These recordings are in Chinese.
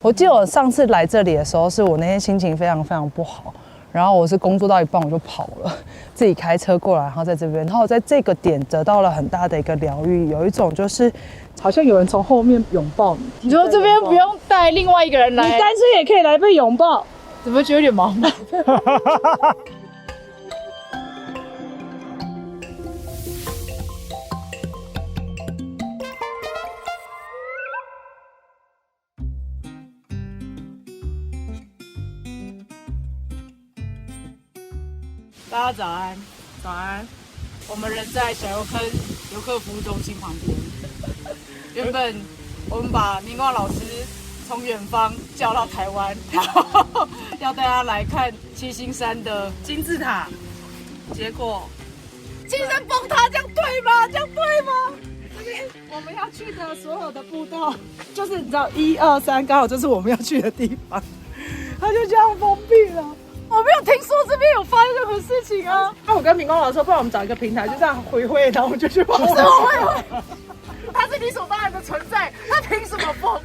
我记得我上次来这里的时候，是我那天心情非常非常不好，然后我是工作到一半我就跑了，自己开车过来，然后在这边，然后我在这个点得到了很大的一个疗愈，有一种就是好像有人从后面拥抱你。你说这边不用带另外一个人来，你单身也可以来被拥抱，怎么觉得有点麻烦？大家早安，早安。我们人在小油坑游客服务中心旁边。原本我们把明光老师从远方叫到台湾，然后要带他来看七星山的金字塔，结果金山崩塌，这样对吗？这样对吗？这边我们要去的所有的步道，就是你知道1、2、3，刚好就是我们要去的地方，它就这样封闭了。我没有听说这边有发生任何事情啊！那我跟明光老师说，不然我们找一个平台，就这样回，然后我们就去跑。什么会？它是理所当然的存在，它凭什么疯？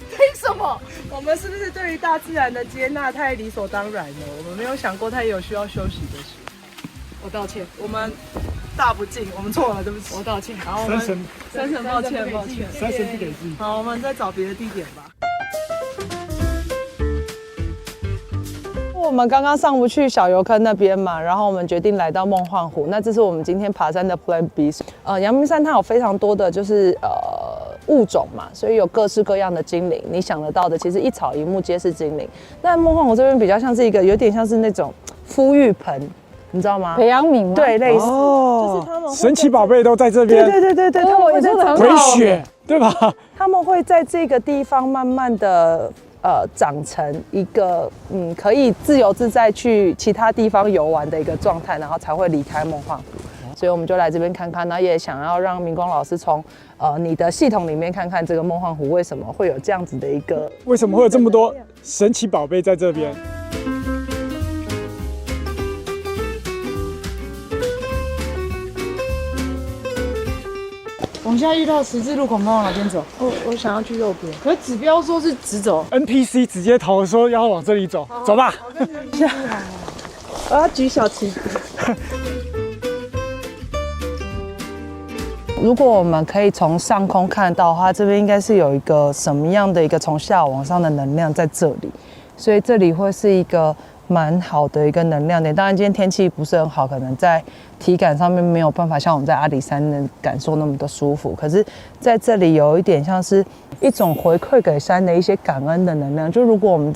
凭什么？我们是不是对于大自然的接纳太理所当然了？我们没有想过它也有需要休息的时候。我道歉，我们大不敬，我们错了，对不起，我道歉。然后我们深深抱歉，三声不给力。好，我们再找别的地点吧。我们刚刚上不去小油坑那边嘛，然后我们决定来到梦幻湖。那这是我们今天爬山的 Plan B。阳明山它有非常多的就是物种嘛，所以有各式各样的精灵，你想得到的，其实一草一木皆是精灵。但梦幻湖这边比较像是一个有点像是那种孵育盆，你知道吗？培养皿吗？对，类似，哦，就是他们神奇宝贝都在这边，对，他们会在这鬼雪，对吧？他们会在这个地方慢慢的长成一个可以自由自在去其他地方游玩的一个状态，然后才会离开梦幻湖。所以我们就来这边看看，然后也想要让明光老师从你的系统里面看看这个梦幻湖为什么会有这样子的一个，为什么会有这么多神奇宝贝在这边？我们现在遇到十字路口，我们往哪边走？我想要去右边。可是指标说是直走。NPC 直接投说要往这里走，走吧。我要举小旗。如果我们可以从上空看到的话，这边应该是有一个什么样的一个从下往上的能量在这里，所以这里会是一个蛮好的一个能量点。当然今天天气不是很好，可能在体感上面没有办法像我们在阿里山能感受那么的舒服，可是在这里有一点像是一种回馈给山的一些感恩的能量。就如果我们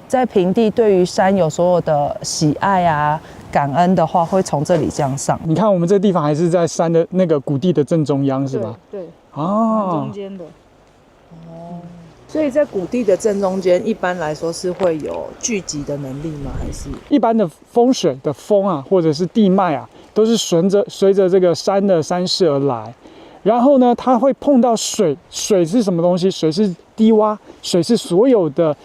在平地对于山有所有的喜爱啊、感恩的话，会从这里这样上。你看我们这地方还是在山的那个谷地的正中央，是吧？对，哦中，间的。所以在谷地的正中间，一般来说是会有聚集的能力吗？还是一般的风水的风啊，或者是地脉啊，都是随着这个山的山势而来。然后呢，它会碰到水，水是什么东西？水是低洼，水是所有的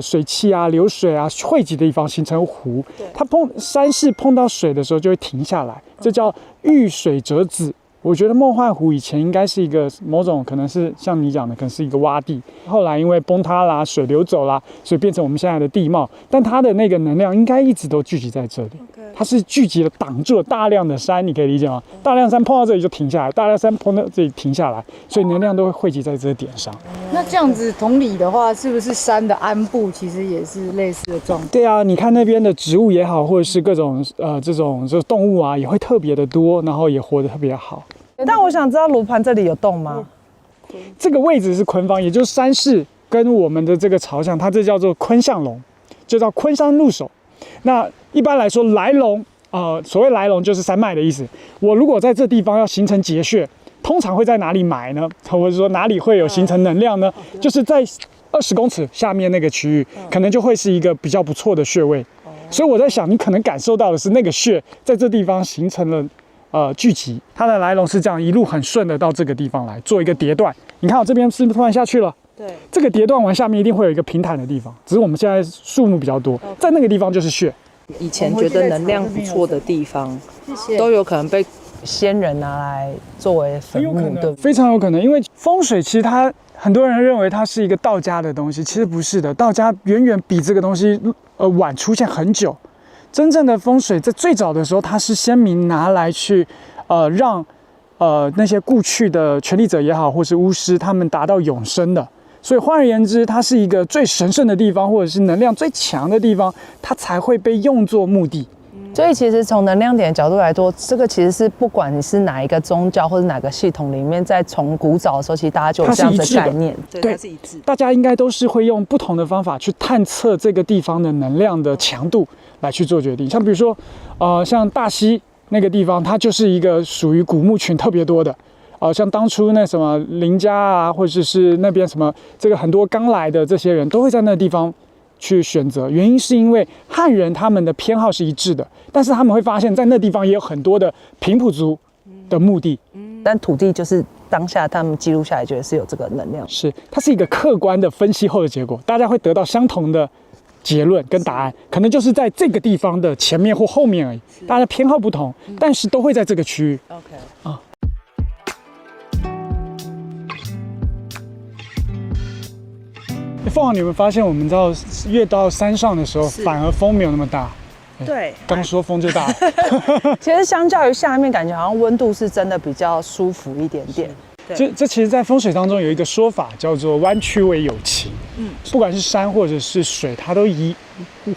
水汽啊、流水啊汇集的地方形成湖。它山势碰到水的时候就会停下来，这叫遇水则止。我觉得梦幻湖以前应该是一个某种，可能是像你讲的，可能是一个洼地。后来因为崩塌啦、水流走啦，所以变成我们现在的地貌。但它的那个能量应该一直都聚集在这里。它是聚集了、挡住了大量的山，你可以理解吗？大量山碰到这里就停下来，大量山碰到这里停下来，所以能量都会汇集在这个点上。那这样子同理的话，是不是山的安部其实也是类似的状态？对啊，你看那边的植物也好，或者是各种这种动物啊，也会特别的多，然后也活得特别好。但我想知道罗盘这里有洞吗？这个位置是坤方，也就是山势跟我们的这个朝向，它这叫做坤向龙，就叫坤山入手。那一般来说，来龙所谓来龙就是山脉的意思。我如果在这地方要形成结穴，通常会在哪里埋呢？或者说哪里会有形成能量呢？就是在20公尺下面那个区域，可能就会是一个比较不错的穴位。所以我在想，你可能感受到的是那个穴在这地方形成了。聚集，它的来龙是这样，一路很顺的到这个地方来做一个叠段。你看我这边是不是突然下去了？对，这个叠段完下面一定会有一个平坦的地方，只是我们现在树木比较多，在那个地方就是穴。以前觉得能量不错的地方，都有可能被先人拿来作为坟墓，对不对？非常有可能，因为风水其实它很多人认为它是一个道家的东西，其实不是的，道家远远比这个东西晚出现很久。真正的风水在最早的时候，它是先民拿来去让那些故去的权力者也好，或是巫师，他们达到永生的。所以换而言之，它是一个最神圣的地方，或者是能量最强的地方，它才会被用作墓地。所以其实从能量点的角度来说，这个其实是不管你是哪一个宗教或者哪个系统里面，在从古早的时候，其实大家就有这样的概念，对，它是一致。大家应该都是会用不同的方法去探测这个地方的能量的强度来去做决定。像比如说，像大溪那个地方，它就是一个属于古墓群特别多的。像当初那什么林家啊，或者是那边什么这个很多刚来的这些人都会在那地方去选择，原因是因为汉人他们的偏好是一致的，但是他们会发现，在那地方也有很多的平埔族的墓地，但土地就是当下他们记录下来，觉得是有这个能量，是它是一个客观的分析后的结果，大家会得到相同的结论跟答案，可能就是在这个地方的前面或后面而已，大家偏好不同，但是都会在这个区域。OK 凤凰，你有没有发现，我们越到山上的时候，反而风没有那么大？对，刚说风最大。其实相较于下面，感觉好像温度是真的比较舒服一点点。这其实，在风水当中有一个说法叫做弯曲为有情。不管是山或者是水，它都以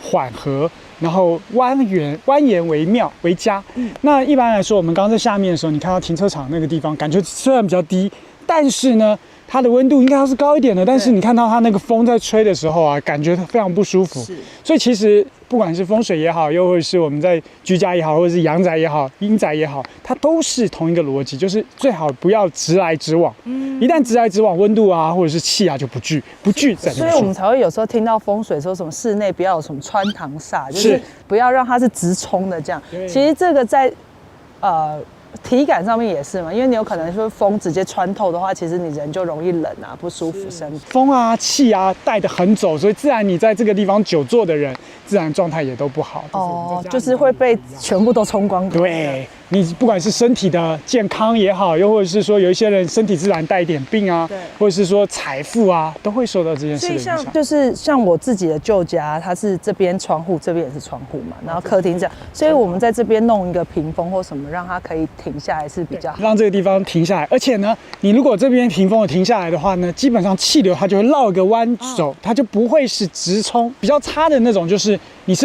缓和，然后蜿蜒为妙为佳。那一般来说，我们刚刚在下面的时候，你看到停车场那个地方，感觉虽然比较低，但是呢，它的温度应该要是高一点的，但是你看到它那个风在吹的时候啊，感觉非常不舒服。所以其实不管是风水也好，又或者是我们在居家也好，或者是阳宅也好、阴宅也好，它都是同一个逻辑，就是最好不要直来直往。一旦直来直往，温度啊或者是气啊就不聚在那边。所以我们才会有时候听到风水说什么室内不要有什么穿堂煞，就是不要让它是直冲的这样。其实这个在体感上面也是嘛，因为你有可能说风直接穿透的话，其实你人就容易冷啊，不舒服身体。风啊、气啊带得很走，所以自然你在这个地方久坐的人，自然状态也都不好。就是会被全部都冲光。对，你不管是身体的健康也好，又或者是说有一些人身体自然带一点病啊，或者是说财富啊，都会受到这件事的影响。就是像我自己的旧家，它是这边窗户，这边也是窗户嘛，然后客厅这样，所以我们在这边弄一个屏风或什么，让它可以停下来是比较好，让这个地方停下来。而且呢，你如果这边屏风停下来的话呢，基本上气流它就会绕一个弯走，它就不会是直冲。比较差的那种就是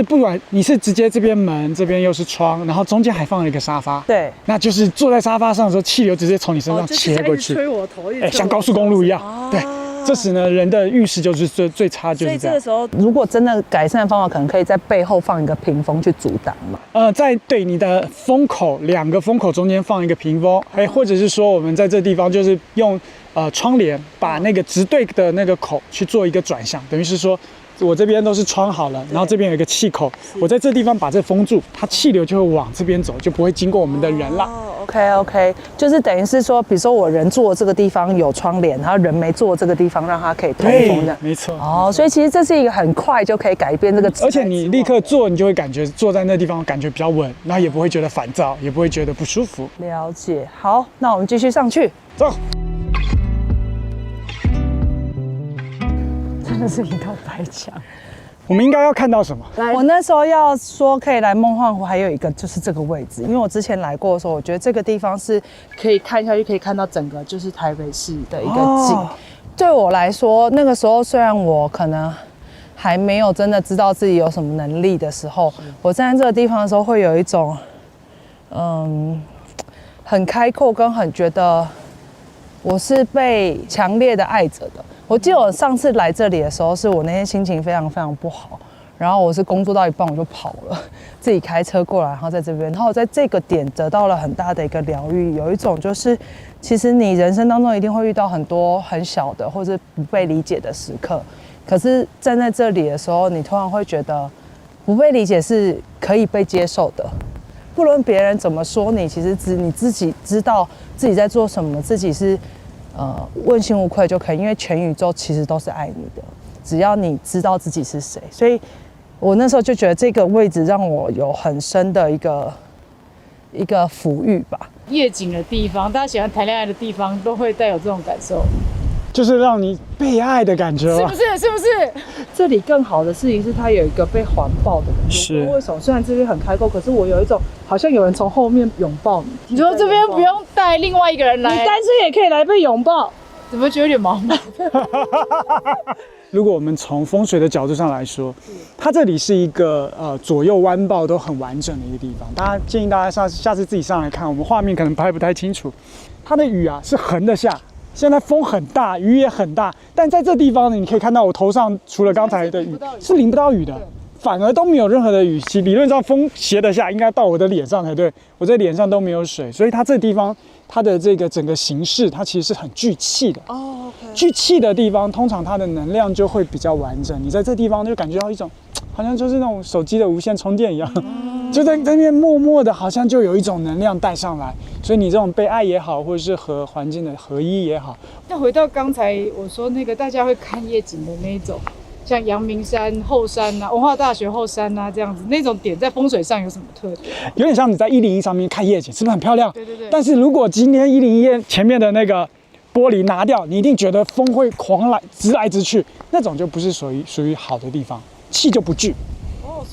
不管你是直接这边门，这边又是窗，然后中间还放了一个沙发，对，那就是坐在沙发上的时候，气流直接从你身上切过去，吹我头，像高速公路一样，对。这时呢，人的运势就是最差，就是这样。所以这个时候，如果真的改善的方法，可能可以在背后放一个屏风去阻挡嘛。在对你的风口2个风口中间放一个屏风，或者是说我们在这地方就是用窗帘把那个直对的那个口去做一个转向，等于是说我这边都是窗好了，然后这边有一个气口，我在这地方把这封住，它气流就会往这边走，就不会经过我们的人了。OK， 就是等于是说，比如说我人坐这个地方有窗帘，然后人没坐这个地方，让它可以通风的。没错。所以其实这是一个很快就可以改变这个。而且你立刻坐，你就会感觉坐在那地方感觉比较稳，然后也不会觉得烦躁，也不会觉得不舒服。了解。好，那我们继续上去。走。真的是一道白墙。我们应该要看到什么？我那时候要说可以来梦幻湖，还有一个就是这个位置，因为我之前来过的时候，我觉得这个地方是可以看下去，可以看到整个就是台北市的一个景。对我来说，那个时候虽然我可能还没有真的知道自己有什么能力的时候，我站在这个地方的时候，会有一种很开阔，跟很觉得我是被强烈的爱着的。我记得我上次来这里的时候，是我那天心情非常非常不好，然后我是工作到一半我就跑了，自己开车过来，然后在这边，然后我在这个点得到了很大的一个疗愈。有一种就是，其实你人生当中一定会遇到很多很小的或者不被理解的时刻，可是站在这里的时候，你突然会觉得不被理解是可以被接受的。不论别人怎么说你，其实你自己知道自己在做什么，自己是问心无愧就可以，因为全宇宙其实都是爱你的，只要你知道自己是谁。所以我那时候就觉得这个位置让我有很深的一个一个抚育吧。夜景的地方，大家喜欢谈恋爱的地方，都会带有这种感受，就是让你被爱的感觉吧是不。是？是不是？这里更好的事情是它有一个被环抱的感觉。是为什么？虽然这边很开阔，可是我有一种好像有人从后面拥抱你。你说这边不用带另外一个人你来，单身也可以来被拥抱。怎么觉得有点毛毛？如果我们从风水的角度上来说，它这里是一个左右弯抱都很完整的一个地方。建议大家下次自己上来看，我们画面可能拍不太清楚。它的雨啊是横的下，现在风很大，雨也很大，但在这地方呢，你可以看到我头上除了刚才的雨是淋不到雨的，反而都没有任何的雨息。理论上风斜得下，应该到我的脸上才对，我在脸上都没有水，所以它这地方它的这个整个形式，它其实是很聚气的。哦 ，OK。聚气的地方，通常它的能量就会比较完整。你在这地方就感觉到一种，好像就是那种手机的无线充电一样，就在那边默默的，好像就有一种能量带上来。所以你这种被爱也好，或者是和环境的合一也好，那回到刚才我说那个大家会看夜景的那一种，像阳明山后山啊、文化大学后山啊这样子，那种点在风水上有什么特点？有点像你在101上面看夜景，是不是很漂亮？对对对。但是如果今天101前面的那个玻璃拿掉，你一定觉得风会狂来，直来直去，那种就不是属于好的地方，气就不聚。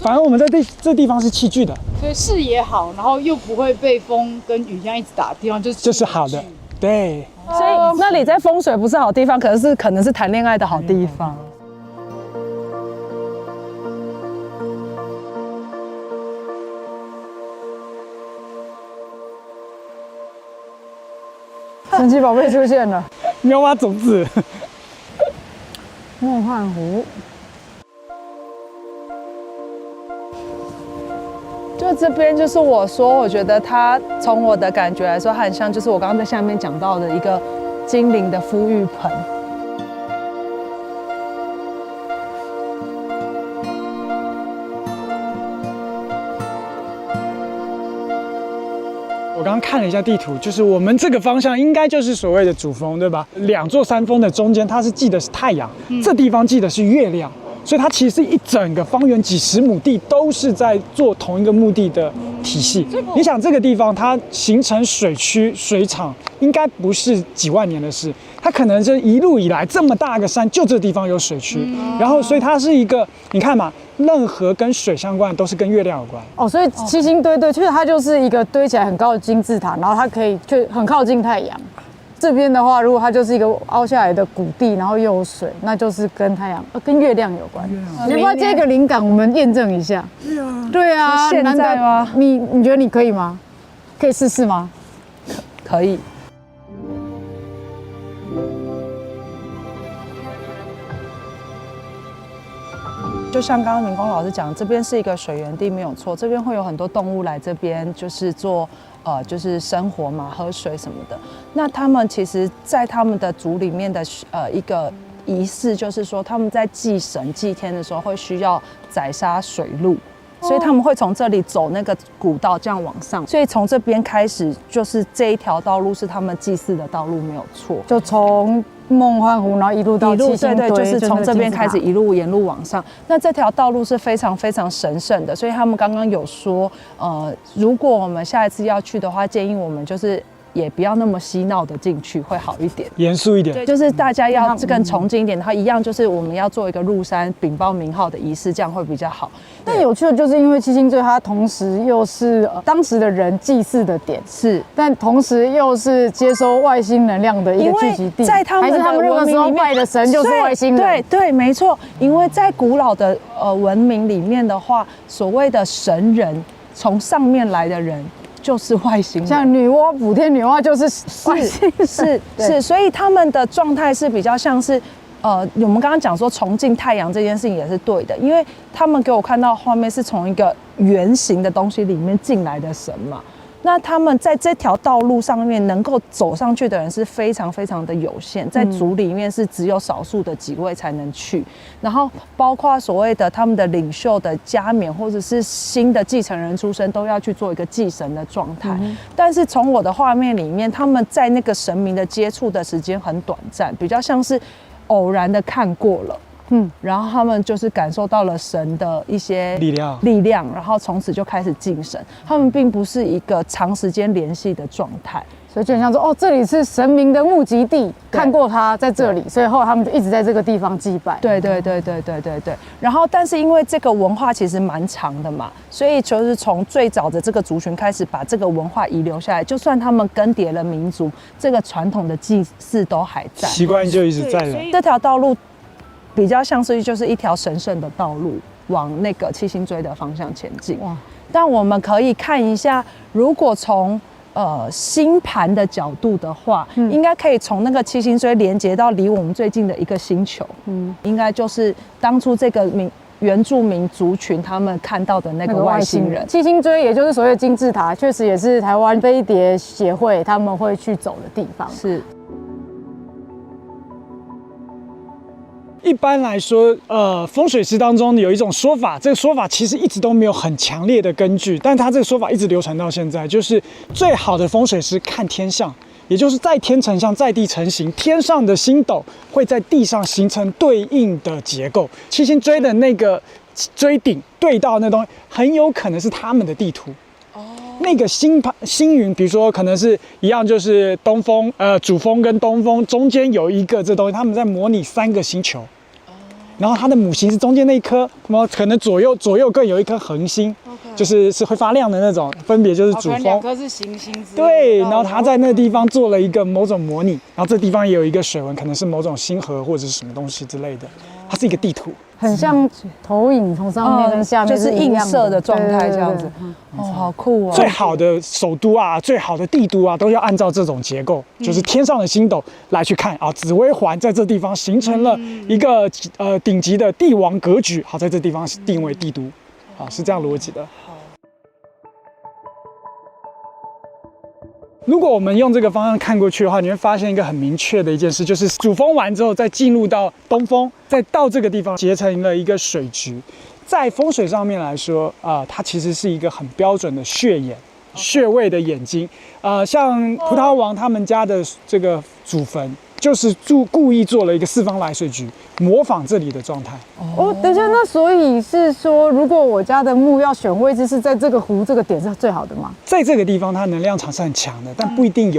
反而我们在这地方是气聚的，所以视野好，然后又不会被风跟雨这样一直打的地方，就是好的。对，所以那里在风水不是好地方，可能是谈恋爱的好地方。神奇宝贝出现了，喵蛙种子。梦幻湖。就这边就是我说，我觉得它从我的感觉来说，它很像就是我刚刚在下面讲到的一个精灵的孵育盆。我刚刚看了一下地图，就是我们这个方向应该就是所谓的主峰，对吧？2座山峰的中间，它是记的是太阳，这地方记的是月亮。所以它其实一整个方圆几十亩地都是在做同一个目的的体系。你想这个地方它形成水区、水场，应该不是几万年的事，它可能是一路以来这么大个山，就这地方有水区，然后所以它是一个，你看嘛，任何跟水相关的都是跟月亮有关。哦，所以七星堆对，确实它就是一个堆起来很高的金字塔，然后它可以就很靠近太阳。这边的话，如果它就是一个凹下来的谷地，然后又有水，那就是跟太阳、跟月亮有关。你要不要这个灵感，我们验证一下？对啊，现在吗？你觉得你可以吗？可以试试吗？可以。就像刚刚明光老师讲，这边是一个水源地，没有错。这边会有很多动物来这边，就是做就是生活嘛，喝水什么的。那他们其实，在他们的族里面的一个仪式，就是说他们在祭神祭天的时候，会需要宰杀水鹿。所以他们会从这里走那个古道，这样往上。所以从这边开始，就是这一条道路是他们祭祀的道路，没有错。就从梦幻湖，然后一路到七星堆，对，就是从这边开始一路沿路往上。那这条道路是非常非常神圣的，所以他们刚刚有说，如果我们下一次要去的话，建议我们就是也不要那么嬉闹的进去，会好一点，严肃一点。对，就是大家要更崇敬一点，然后一样就是我们要做一个入山禀报名号的仪式，这样会比较好。但有趣的就是因为七星堆它同时又是当时的人祭祀的点，是，但同时又是接收外星能量的一个聚集地。在他们的那个时候拜的神就是外星人。对，没错。因为在古老的文明里面的话，所谓的神人，从上面来的人就是外星人，像女娲补天女娲就是外星人，是，所以他们的状态是比较像是。我们刚刚讲说崇敬太阳这件事情也是对的，因为他们给我看到画面是从一个圆形的东西里面进来的神嘛。那他们在这条道路上面能够走上去的人是非常非常的有限，在族里面是只有少数的几位才能去，然后包括所谓的他们的领袖的加冕或者是新的继承人出生，都要去做一个祭神的状态。但是从我的画面里面，他们在那个神明的接触的时间很短暂，比较像是偶然的看过了，然后他们就是感受到了神的一些力量，然后从此就开始敬神。他们并不是一个长时间联系的状态。所以就很像说，哦，这里是神明的目的地，看过他在这里，所以后来他们就一直在这个地方祭拜。对。然后，但是因为这个文化其实蛮长的嘛，所以就是从最早的这个族群开始把这个文化遗留下来，就算他们更迭了民族，这个传统的祭祀都还在，习惯就一直在了。这条道路比较像是就是一条神圣的道路，往那个七星锥的方向前进。哇！但我们可以看一下，如果从星盘的角度的话，应该可以从那个七星锥连接到离我们最近的一个星球，应该就是当初这个原住民族群他们看到的那个外星人。七星锥也就是所谓金字塔，确实也是台湾飞碟协会他们会去走的地方。是。一般来说，风水师当中有一种说法，这个说法其实一直都没有很强烈的根据，但他这个说法一直流传到现在，就是最好的风水师看天象，也就是在天成象，在地成形，天上的星斗会在地上形成对应的结构，七星锥的那个锥顶对到那东西，很有可能是他们的地图。那个星云，比如说可能是一样，就是东风，主峰跟东风中间有一个这东西，他们在模拟3个星球，然后它的母星是中间那一颗，然后可能左右各有一颗恒星，就是会发亮的那种，分别就是主峰，2颗是行星之类的。对，然后他在那地方做了一个某种模拟，然后这地方也有一个水纹，可能是某种星河或者是什么东西之类的，它是一个地图。很像投影从上面跟下面就是映射的状态这样子。哦，好酷哦！最好的首都啊，最好的帝都啊，都要按照这种结构，就是天上的星斗来去看啊。紫微环在这地方形成了一个顶级的帝王格局，好，在这地方定为帝都，啊，是这样逻辑的。如果我们用这个方向看过去的话，你会发现一个很明确的一件事，就是主峰完之后，再进入到东峰，再到这个地方结成了一个水局。在风水上面来说，它其实是一个很标准的血眼、穴位的眼睛。像葡萄王他们家的这个祖坟，就是故意做了一个4方来水局，模仿这里的状态。哦，等一下，那所以是说，如果我家的墓要选位置是在这个湖这个点是最好的吗？在这个地方，它能量场是很强的，但不一定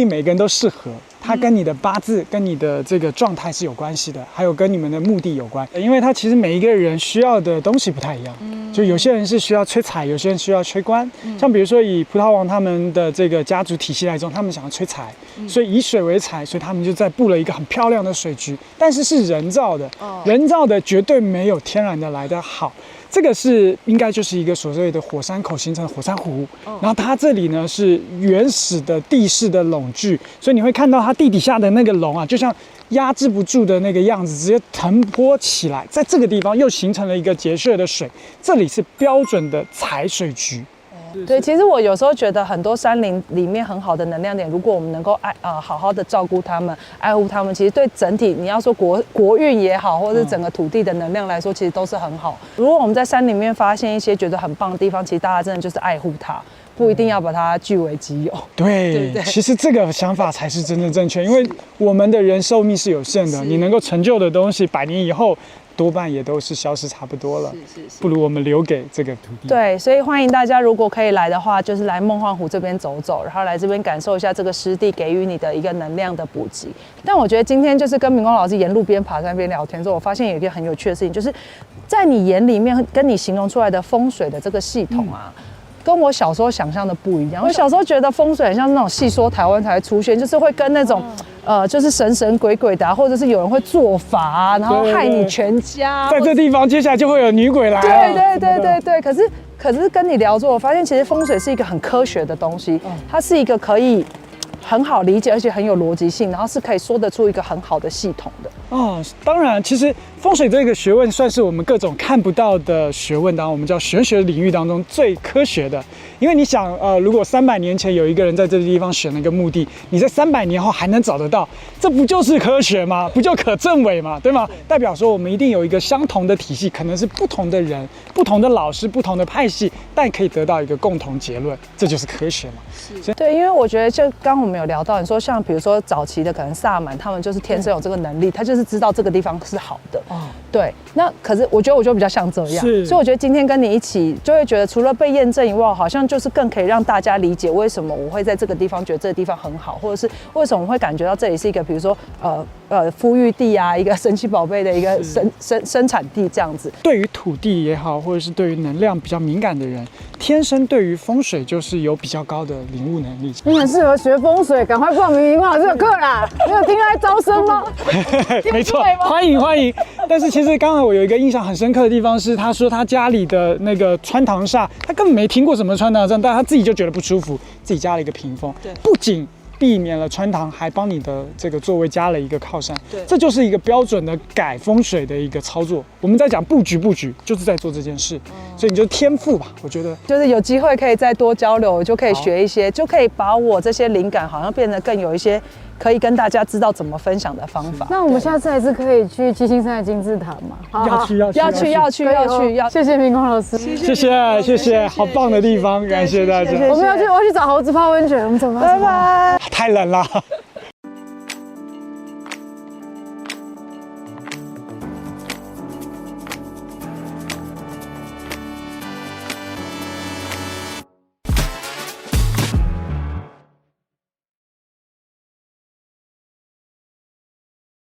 每个人都适合。它跟你的八字、跟你的这个状态是有关系的，还有跟你们的目的有关。因为它其实每一个人需要的东西不太一样，就有些人是需要催财，有些人需要催官。像比如说以葡萄王他们的这个家族体系来说，他们想要催财，所以以水为财，所以他们就在布了一个很漂亮的水局，但是是人造的，人造的绝对没有天然的来得好。这个是应该就是一个所谓的火山口形成的火山湖，然后它这里呢是原始的地势的垄距，所以你会看到它地底下的那个龙啊，就像压制不住的那个样子，直接腾波起来，在这个地方又形成了一个结穴的水，这里是标准的财水局。对，其实我有时候觉得很多山林里面很好的能量点，如果我们能够好好的照顾他们、爱护他们，其实对整体你要说国运也好，或者是整个土地的能量来说，其实都是很好。如果我们在山里面发现一些觉得很棒的地方，其实大家真的就是爱护它，不一定要把它据为己有。对，其实这个想法才是真正正确，因为我们的人寿命是有限的，你能够成就的东西，100年以后多半也都是消失差不多了，不如我们留给这个土地。对，所以欢迎大家如果可以来的话，就是来梦幻湖这边走走，然后来这边感受一下这个湿地给予你的一个能量的补给。但我觉得今天就是跟明光老师沿路边爬山边聊天之后，我发现有一件很有趣的事情，就是在你眼里面跟你形容出来的风水的这个系统啊。跟我小时候想象的不一样。我小时候觉得风水很像是那种戏说台湾才会出现，就是会跟那种就是神神鬼鬼的或者是有人会做法啊，然后害你全家。在这地方，接下来就会有女鬼来。对。可是跟你聊之后，我发现其实风水是一个很科学的东西，它是一个可以很好理解，而且很有逻辑性，然后是可以说得出一个很好的系统的。当然，其实风水这个学问算是我们各种看不到的学问当中，我们叫玄学领域当中最科学的。因为你想，如果300年前有一个人在这个地方选了一个墓地，你在300年后还能找得到，这不就是科学吗？不就可证伪吗？对吗？代表说我们一定有一个相同的体系，可能是不同的人、不同的老师、不同的派系，但可以得到一个共同结论，这就是科学嘛。对，因为我觉得就刚我们有聊到，你说像比如说早期的可能萨满，他们就是天生有这个能力，他就是知道这个地方是好的，对，那可是我觉得我就比较像这样，是所以我觉得今天跟你一起，就会觉得除了被验证以外，好像就是更可以让大家理解为什么我会在这个地方觉得这个地方很好，或者是为什么我会感觉到这里是一个，比如说孵育地啊，一个神奇宝贝的一个生产地这样子。对于土地也好，或者是对于能量比较敏感的人，天生对于风水就是有比较高的领悟能力。你很适合学风水，赶快报名明光老师的课啦！你有听他在招生吗？没错，欢迎欢迎。但是其实刚才我有一个印象很深刻的地方是，他说他家里的那个穿堂煞，他根本没听过什么穿堂煞，但他自己就觉得不舒服，自己加了一个屏风。对，不仅避免了穿堂，还帮你的这个座位加了一个靠山。对，这就是一个标准的改风水的一个操作。我们在讲布局，就是在做这件事。所以你就天赋吧，我觉得就是有机会可以再多交流，就可以学一些，就可以把我这些灵感好像变得更有一些可以跟大家知道怎么分享的方法。那我们下次还是可以去七星山的金字塔嘛？要去，谢谢明光老师，谢谢，好棒的地方，感谢大家。我要去找猴子泡温泉，我们走吧，拜拜。太冷了。